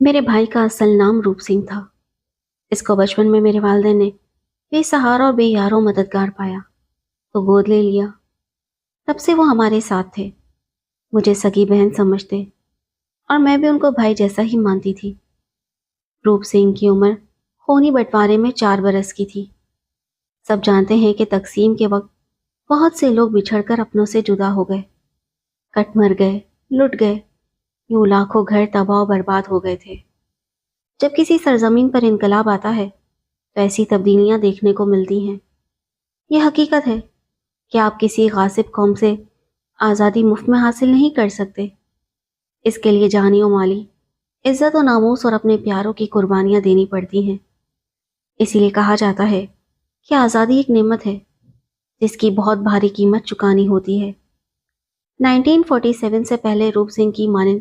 میرے بھائی کا اصل نام روپ سنگھ تھا۔ اس کو بچپن میں میرے والدین نے بے سہارا اور بے یارو مددگار پایا تو گود لے لیا۔ تب سے وہ ہمارے ساتھ تھے، مجھے سگی بہن سمجھتے اور میں بھی ان کو بھائی جیسا ہی مانتی تھی۔ روپ سنگھ کی عمر خونی بٹوارے میں 4 برس کی تھی۔ سب جانتے ہیں کہ تقسیم کے وقت بہت سے لوگ بچھڑ کر اپنوں سے جدا ہو گئے، کٹ مر گئے، لٹ گئے، یوں لاکھوں گھر تباہ و برباد ہو گئے تھے۔ جب کسی سرزمین پر انقلاب آتا ہے تو ایسی تبدیلیاں دیکھنے کو ملتی ہیں۔ یہ حقیقت ہے کہ آپ کسی غاصب قوم سے آزادی مفت میں حاصل نہیں کر سکتے۔ اس کے لیے جانی و مالی، عزت و ناموس اور اپنے پیاروں کی قربانیاں دینی پڑتی ہیں۔ اسی لیے کہا جاتا ہے کہ آزادی ایک نعمت ہے جس کی بہت بھاری قیمت چکانی ہوتی ہے۔ 1947 سے پہلے روپ سنگھ کی مانند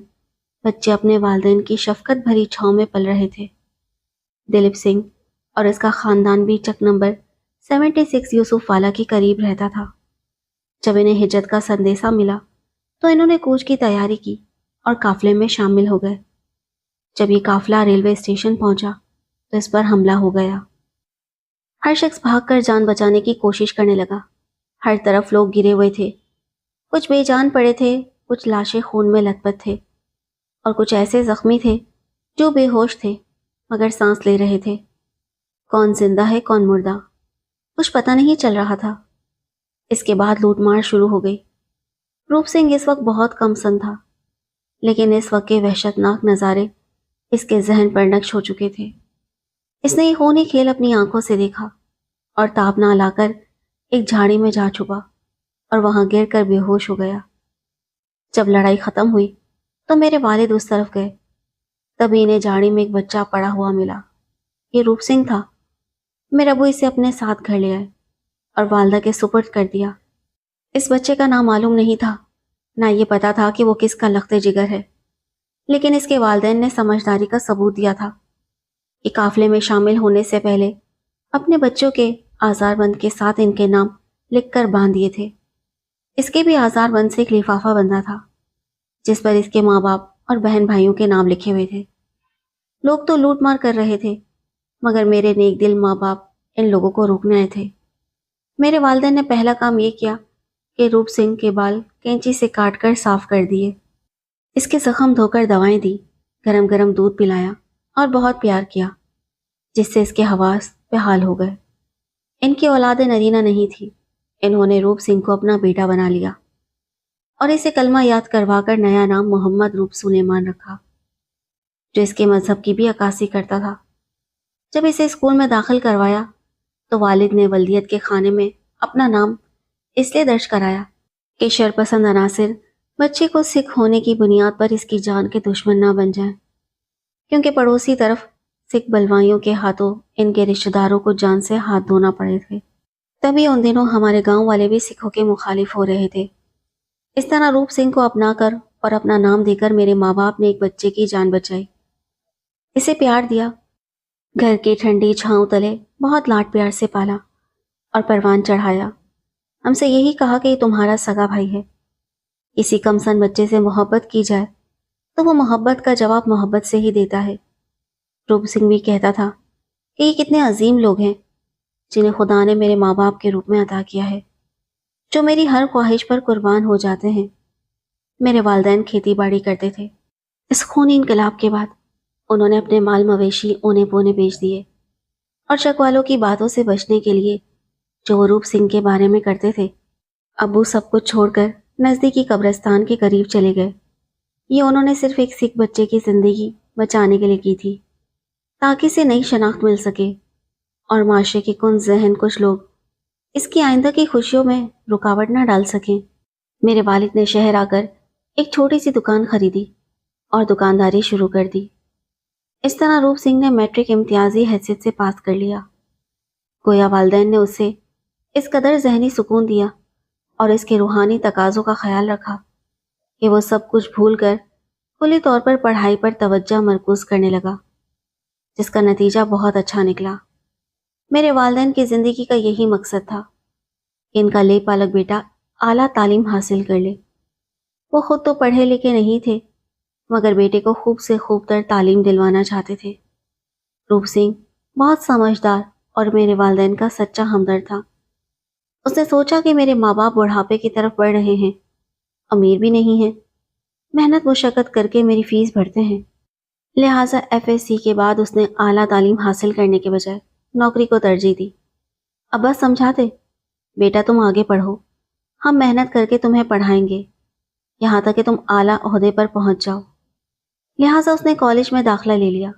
بچے اپنے والدین کی شفقت بھری چھاؤں میں پل رہے تھے۔ دلیپ سنگھ اور اس کا خاندان بھی چک نمبر 76 یوسف والا کے قریب رہتا تھا۔ جب انہیں ہجرت کا سندیسہ ملا تو انہوں نے کوچ کی تیاری کی اور قافلے میں شامل ہو گئے۔ جب یہ قافلہ ریلوے اسٹیشن پہنچا تو اس پر حملہ ہو گیا۔ ہر شخص بھاگ کر جان بچانے کی کوشش کرنے لگا۔ ہر طرف لوگ گرے ہوئے تھے، کچھ بے جان پڑے تھے، کچھ لاشیں خون میں لت پت تھے اور کچھ ایسے زخمی تھے جو بے ہوش تھے مگر سانس لے رہے تھے۔ کون زندہ ہے کون مردہ کچھ پتہ نہیں چل رہا تھا۔ اس کے بعد لوٹ مار شروع ہو گئی۔ روپ سنگھ اس وقت بہت کم سن تھا، لیکن اس وقت کے وحشت ناک نظارے اس کے ذہن پر نقش ہو چکے تھے۔ اس نے یہ خونی کھیل اپنی آنکھوں سے دیکھا اور تاب نہ لا کر ایک جھاڑی میں جا چھپا اور وہاں گر کر بے ہوش ہو گیا۔ جب لڑائی ختم ہوئی تو میرے والد اس طرف گئے، تبھی انہیں جھاڑی میں ایک بچہ پڑا ہوا ملا۔ یہ روپ سنگھ تھا۔ میرے ابو اسے اپنے ساتھ گھر لے آئے اور والدہ کے سپرد کر دیا۔ اس بچے کا نام معلوم نہیں تھا، نہ یہ پتا تھا کہ وہ کس کا لخت جگر ہے، لیکن اس کے والدین نے سمجھداری کا ثبوت دیا تھا کہ قافلے میں شامل ہونے سے پہلے اپنے بچوں کے آزار بند کے ساتھ ان کے نام لکھ کر باندھ دیے تھے۔ اس کے بھی آزار بند سے ایک لفافہ بندھا تھا جس پر اس کے ماں باپ اور بہن بھائیوں کے نام لکھے ہوئے تھے۔ لوگ تو لوٹ مار کر رہے تھے مگر میرے نیک دل ماں باپ ان لوگوں کو روکنے آئے تھے۔ میرے والدین نے پہلا کام یہ کیا کہ روپ سنگھ کے بال کینچی سے کاٹ کر صاف کر دیے، اس کے زخم دھو کر دوائیں دی، گرم گرم دودھ پلایا اور بہت پیار کیا، جس سے اس کے حواس بحال ہو گئے۔ ان کی اولاد نرینہ نہیں تھی۔ انہوں نے روپ سنگھ کو اپنا بیٹا بنا لیا اور اسے کلمہ یاد کروا کر نیا نام محمد روپ سلیمان رکھا، جو اس کے مذہب کی بھی عکاسی کرتا تھا۔ جب اسے اسکول میں داخل کروایا تو والد نے ولدیت کے خانے میں اپنا نام اس لیے درج کرایا کہ شرپسند عناصر بچے کو سکھ ہونے کی بنیاد پر اس کی جان کے دشمن نہ بن جائیں، کیونکہ پڑوسی طرف سکھ بلوائیوں کے ہاتھوں ان کے رشتہ داروں کو جان سے ہاتھ دھونا پڑے تھے۔ تبھی ان دنوں ہمارے گاؤں والے بھی سکھوں کے مخالف ہو رہے تھے۔ اس طرح روپ سنگھ کو اپنا کر اور اپنا نام دے کر میرے ماں باپ نے ایک بچے کی جان بچائی، اسے پیار دیا، گھر کی ٹھنڈی چھاؤں تلے بہت لاڈ پیار سے پالا اور پروان چڑھایا۔ ہم سے یہی کہا کہ یہ تمہارا سگا بھائی ہے، کسی کم سن بچے سے محبت کی جائے تو وہ محبت کا جواب محبت سے ہی دیتا ہے۔ روپ سنگھ بھی کہتا تھا کہ یہ کتنے عظیم لوگ ہیں جنہیں خدا نے میرے ماں باپ کے روپ میں عطا کیا ہے، جو میری ہر خواہش پر قربان ہو جاتے ہیں۔ میرے والدین کھیتی باڑی کرتے تھے۔ اس خونی انقلاب کے بعد انہوں نے اپنے مال مویشی اونے پونے بیچ دیے اور شک والوں کی باتوں سے بچنے کے لیے جو وہ روپ سنگھ کے بارے میں کرتے تھے، ابو سب کچھ چھوڑ کر نزدیکی قبرستان کے قریب چلے گئے۔ یہ انہوں نے صرف ایک سکھ بچے کی زندگی بچانے کے لیے کی تھی تاکہ اسے نئی شناخت مل سکے اور معاشرے کے کن ذہن کچھ لوگ اس کی آئندہ کی خوشیوں میں رکاوٹ نہ ڈال سکیں۔ میرے والد نے شہر آ کر ایک چھوٹی سی دکان خریدی اور دکانداری شروع کر دی۔ اس طرح روپ سنگھ نے میٹرک امتیازی حیثیت سے پاس کر لیا۔ گویا والدین نے اسے اس قدر ذہنی سکون دیا اور اس کے روحانی تقاضوں کا خیال رکھا کہ وہ سب کچھ بھول کر کلی طور پر پڑھائی پر توجہ مرکوز کرنے لگا، جس کا نتیجہ بہت اچھا نکلا۔ میرے والدین کی زندگی کا یہی مقصد تھا کہ ان کا لے پالک بیٹا اعلیٰ تعلیم حاصل کر لے۔ وہ خود تو پڑھے لکھے نہیں تھے مگر بیٹے کو خوب سے خوب تر تعلیم دلوانا چاہتے تھے۔ روپ سنگھ بہت سمجھدار اور میرے والدین کا سچا ہمدرد تھا۔ اس نے سوچا کہ میرے ماں باپ بڑھاپے کی طرف بڑھ رہے ہیں، امیر بھی نہیں ہیں، محنت مشقت کر کے میری فیس بھرتے ہیں، لہٰذا FSC کے بعد اس نے اعلیٰ تعلیم حاصل کرنے کے بجائے نوکری کو ترجیح دی۔ ابا سمجھاتے، بیٹا تم آگے پڑھو، ہم محنت کر کے تمہیں پڑھائیں گے یہاں تک کہ تم اعلیٰ عہدے پر پہنچ جاؤ۔ لہٰذا اس نے کالج میں داخلہ لے لیا،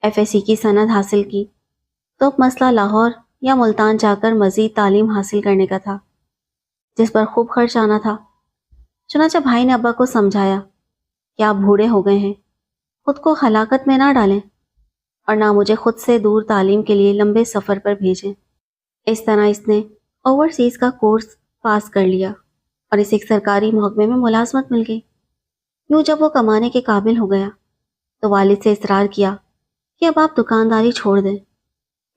FSC کی سند حاصل کی تو اب مسئلہ لاہور یا ملتان جا کر مزید تعلیم حاصل کرنے کا تھا، جس پر خوب خرچ آنا تھا۔ چنانچہ بھائی نے ابا کو سمجھایا کہ آپ بوڑھے ہو گئے ہیں، خود کو ہلاکت میں نہ ڈالیں اور نہ مجھے خود سے دور تعلیم کے لیے لمبے سفر پر بھیجیں۔ اس طرح اس نے اوورسیز کا کورس پاس کر لیا اور اسے ایک سرکاری محکمے میں ملازمت مل گئی۔ یوں جب وہ کمانے کے قابل ہو گیا تو والد سے اصرار کیا کہ اب آپ دکانداری چھوڑ دیں،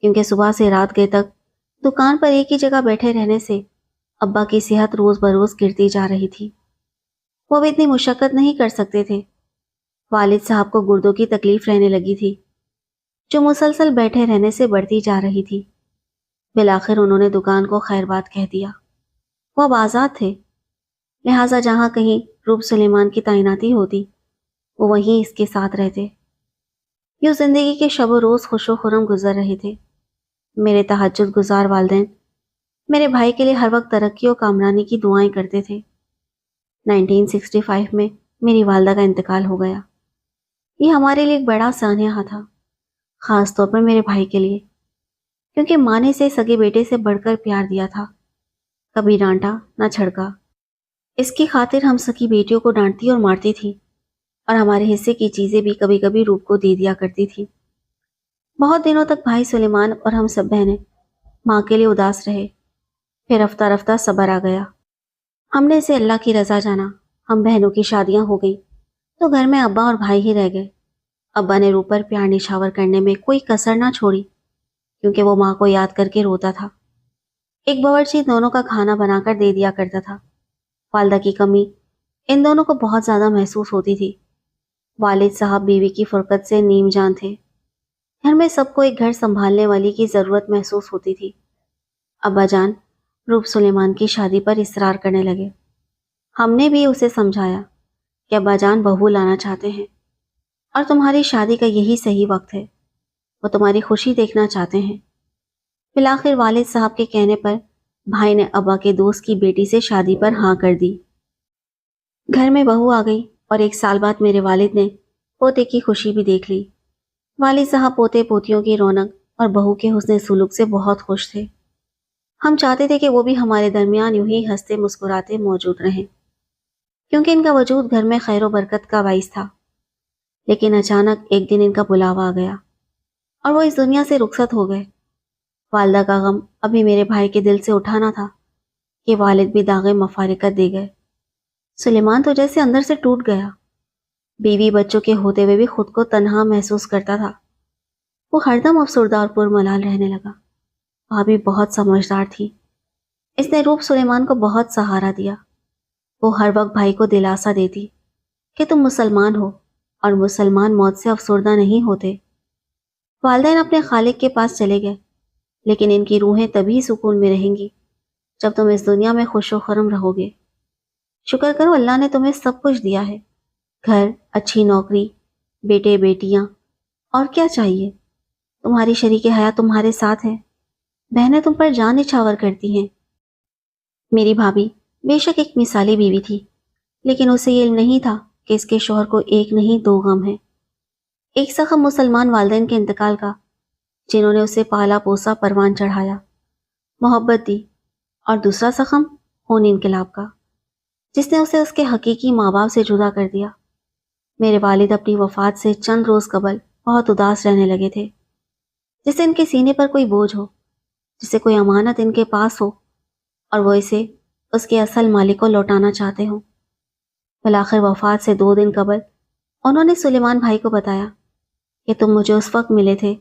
کیونکہ صبح سے رات گئے تک دکان پر ایک ہی جگہ بیٹھے رہنے سے ابا کی صحت روز بروز گرتی جا رہی تھی۔ وہ بھی اتنی مشقت نہیں کر سکتے تھے۔ والد صاحب کو گردوں کی تکلیف رہنے لگی تھی، جو مسلسل بیٹھے رہنے سے بڑھتی جا رہی تھی۔ بالآخر انہوں نے دکان کو خیر بات کہہ دیا۔ وہ اب آزاد تھے، لہٰذا جہاں کہیں روپ سلیمان کی تعیناتی ہوتی وہ وہیں اس کے ساتھ رہتے۔ یوں زندگی کے شب و روز خوش و خرم گزر رہے تھے۔ میرے تہجد گزار والدین میرے بھائی کے لیے ہر وقت ترقی و کامرانی کی دعائیں کرتے تھے۔ 1965 میں میری والدہ کا انتقال ہو گیا۔ یہ ہمارے لیے ایک بڑا سانحہ تھا، خاص طور پر میرے بھائی کے لیے، کیونکہ ماں نے اسے سگے بیٹے سے بڑھ کر پیار دیا تھا، کبھی ڈانٹا نہ چھڑکا۔ اس کی خاطر ہم سکی بیٹیوں کو ڈانٹتی اور مارتی تھی، اور ہمارے حصے کی چیزیں بھی کبھی کبھی روپ کو دے دیا کرتی تھی۔ بہت دنوں تک بھائی سلیمان اور ہم سب بہنیں ماں کے لیے اداس رہے، پھر رفتہ رفتہ صبر آ گیا۔ ہم نے اسے اللہ کی رضا جانا، ہم بہنوں کی شادیاں ہو گئیں تو گھر میں ابا اور بھائی ہی رہ گئے۔ ابا نے روپ پر پیار نشاور کرنے میں کوئی کسر نہ چھوڑی، کیونکہ وہ ماں کو یاد کر کے روتا تھا۔ ایک باورچی دونوں کا کھانا بنا کر دے دیا کرتا تھا۔ والدہ کی کمی ان دونوں کو بہت زیادہ محسوس ہوتی تھی۔ والد صاحب بیوی کی فرقت سے نیم جان تھے۔ گھر میں سب کو ایک گھر سنبھالنے والی کی ضرورت محسوس ہوتی تھی۔ ابا جان روپ سلیمان کی شادی پر اصرار کرنے لگے۔ ہم نے بھی اسے سمجھایا کہ ابا جان بہو لانا چاہتے ہیں اور تمہاری شادی کا یہی صحیح وقت ہے، وہ تمہاری خوشی دیکھنا چاہتے ہیں۔ بالآخر والد صاحب کے کہنے پر بھائی نے ابا کے دوست کی بیٹی سے شادی پر ہاں کر دی۔ گھر میں بہو آ گئی اور 1 سال بعد میرے والد نے پوتے کی خوشی بھی دیکھ لی۔ والد صاحب پوتے پوتیوں کی رونق اور بہو کے حسن سلوک سے بہت خوش تھے۔ ہم چاہتے تھے کہ وہ بھی ہمارے درمیان یوں ہی ہنستے مسکراتے موجود رہیں، کیونکہ ان کا وجود گھر میں خیر و برکت کا باعث تھا۔ لیکن اچانک ایک دن ان کا بلاوا آ گیا اور وہ اس دنیا سے رخصت ہو گئے۔ والدہ کا غم ابھی میرے بھائی کے دل سے اٹھا نہ تھا کہ والد بھی داغ مفارقت دے گئے۔ سلیمان تو جیسے اندر سے ٹوٹ گیا۔ بیوی بچوں کے ہوتے ہوئے بھی خود کو تنہا محسوس کرتا تھا۔ وہ ہر دم افسردہ اور پرملال رہنے لگا۔ بھابھی بہت سمجھدار تھی، اس نے روپ سلیمان کو بہت سہارا دیا۔ وہ ہر وقت بھائی کو دلاسا دیتی کہ تم مسلمان ہو اور مسلمان موت سے افسردہ نہیں ہوتے۔ والدین اپنے خالق کے پاس چلے گئے، لیکن ان کی روحیں تبھی سکون میں رہیں گی جب تم اس دنیا میں خوش و خرم رہو گے۔ شکر کرو اللہ نے تمہیں سب کچھ دیا ہے، گھر، اچھی نوکری، بیٹے بیٹیاں، اور کیا چاہیے؟ تمہاری شریک حیات تمہارے ساتھ ہے، بہنیں تم پر جان نچھاور کرتی ہیں۔ میری بھابھی بے شک ایک مثالی بیوی تھی، لیکن اسے یہ علم نہیں تھا کہ اس کے شوہر کو ایک نہیں 2 غم ہیں۔ ایک زخم مسلمان والدین کے انتقال کا، جنہوں نے اسے پالا پوسا پروان چڑھایا، محبت دی، اور دوسرا زخم خون انقلاب کا، جس نے اسے اس کے حقیقی ماں باپ سے جدا کر دیا۔ میرے والد اپنی وفات سے چند روز قبل بہت اداس رہنے لگے تھے، جسے ان کے سینے پر کوئی بوجھ ہو، جسے کوئی امانت ان کے پاس ہو اور وہ اسے اس کے اصل مالک کو لوٹانا چاہتے ہوں۔ بالآخر وفات سے 2 دن قبل انہوں نے سلیمان بھائی کو بتایا کہ تم مجھے اس وقت ملے تھے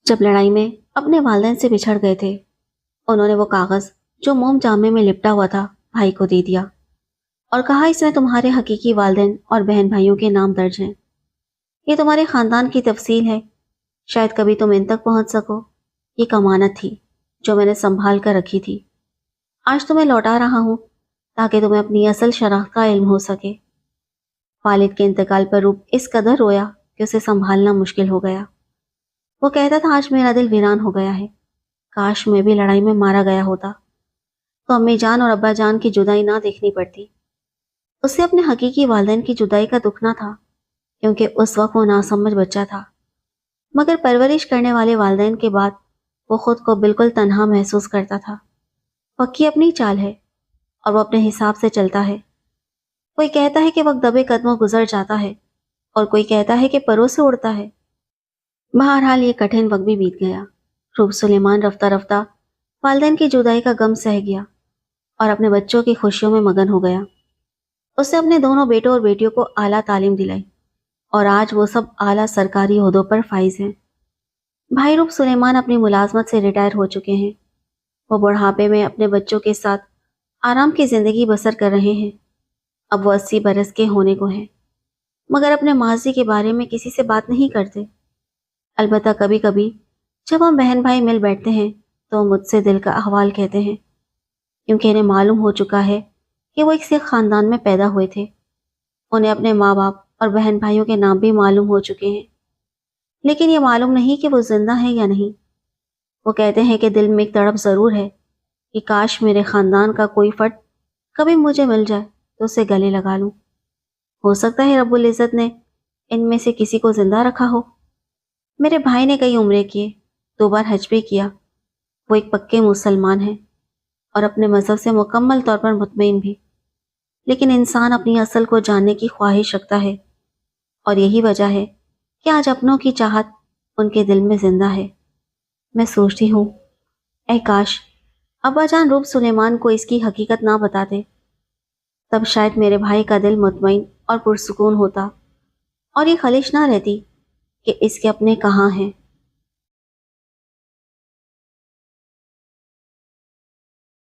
جب لڑائی میں اپنے والدین سے بچھڑ گئے تھے۔ انہوں نے وہ کاغذ جو موم جامے میں لپٹا ہوا تھا بھائی کو دے دیا اور کہا اس میں تمہارے حقیقی والدین اور بہن بھائیوں کے نام درج ہیں۔ یہ تمہارے خاندان کی تفصیل ہے، شاید کبھی تم ان تک پہنچ سکو۔ یہ ایک امانت تھی جو میں نے سنبھال کر رکھی تھی، آج تمہیں لوٹا رہا ہوں تاکہ تمہیں اپنی اصل شناخت کا علم ہو سکے۔ والد کے انتقال پر روپ اس قدر رویا کہ اسے سنبھالنا مشکل ہو گیا۔ وہ کہتا تھا آج میرا دل ویران ہو گیا ہے، کاش میں بھی لڑائی میں مارا گیا ہوتا تو امی جان اور ابا جان کی جدائی نہ دیکھنی پڑتی۔ اسے اپنے حقیقی والدین کی جدائی کا دکھ نہ تھا، کیونکہ اس وقت وہ ناسمجھ بچہ تھا، مگر پرورش کرنے والے والدین کے بعد وہ خود کو بالکل تنہا محسوس کرتا تھا۔ پکی اپنی چال ہے اور وہ اپنے حساب سے چلتا ہے۔ کوئی کہتا ہے کہ وقت دبے قدموں گزر جاتا ہے اور کوئی کہتا ہے کہ پروں سے اڑتا ہے۔ بہرحال یہ کٹھن وقت بھی بیت گیا۔ روپ سلیمان رفتہ رفتہ والدین کی جدائی کا غم سہ گیا اور اپنے بچوں کی خوشیوں میں مگن ہو گیا۔ اس نے اپنے دونوں بیٹوں اور بیٹیوں کو اعلیٰ تعلیم دلائی اور آج وہ سب اعلیٰ سرکاری عہدوں پر فائز ہیں۔ بھائی روپ سلیمان اپنی ملازمت سے ریٹائر ہو چکے ہیں۔ وہ بڑھاپے میں اپنے بچوں کے ساتھ آرام کی زندگی بسر کر رہے ہیں۔ اب وہ 80 برس کے ہونے کو ہیں، مگر اپنے ماضی کے بارے میں کسی سے بات نہیں کرتے۔ البتہ کبھی کبھی جب ہم بہن بھائی مل بیٹھتے ہیں تو وہ مجھ سے دل کا احوال کہتے ہیں، کیونکہ انہیں معلوم ہو چکا ہے کہ وہ ایک سکھ خاندان میں پیدا ہوئے تھے۔ انہیں اپنے ماں باپ اور بہن بھائیوں کے نام بھی معلوم ہو چکے ہیں، لیکن یہ معلوم نہیں کہ وہ زندہ ہیں یا نہیں۔ وہ کہتے ہیں کہ دل میں ایک تڑپ ضرور ہے کہ کاش میرے خاندان کا کوئی فرد کبھی مجھے مل جائے تو اسے گلے لگا لوں۔ ہو سکتا ہے رب العزت نے ان میں سے کسی کو زندہ رکھا ہو۔ میرے بھائی نے کئی عمرے کیے، 2 بار حج بھی کیا۔ وہ ایک پکے مسلمان ہیں اور اپنے مذہب سے مکمل طور پر مطمئن بھی، لیکن انسان اپنی اصل کو جاننے کی خواہش رکھتا ہے، اور یہی وجہ ہے کہ آج اپنوں کی چاہت ان کے دل میں زندہ ہے۔ میں سوچتی ہوں، اے کاش ابا جان روپ سلیمان کو اس کی حقیقت نہ بتاتے، تب شاید میرے بھائی کا دل مطمئن اور پرسکون ہوتا، اور یہ خلش نہ رہتی کہ اس کے اپنے کہاں ہیں۔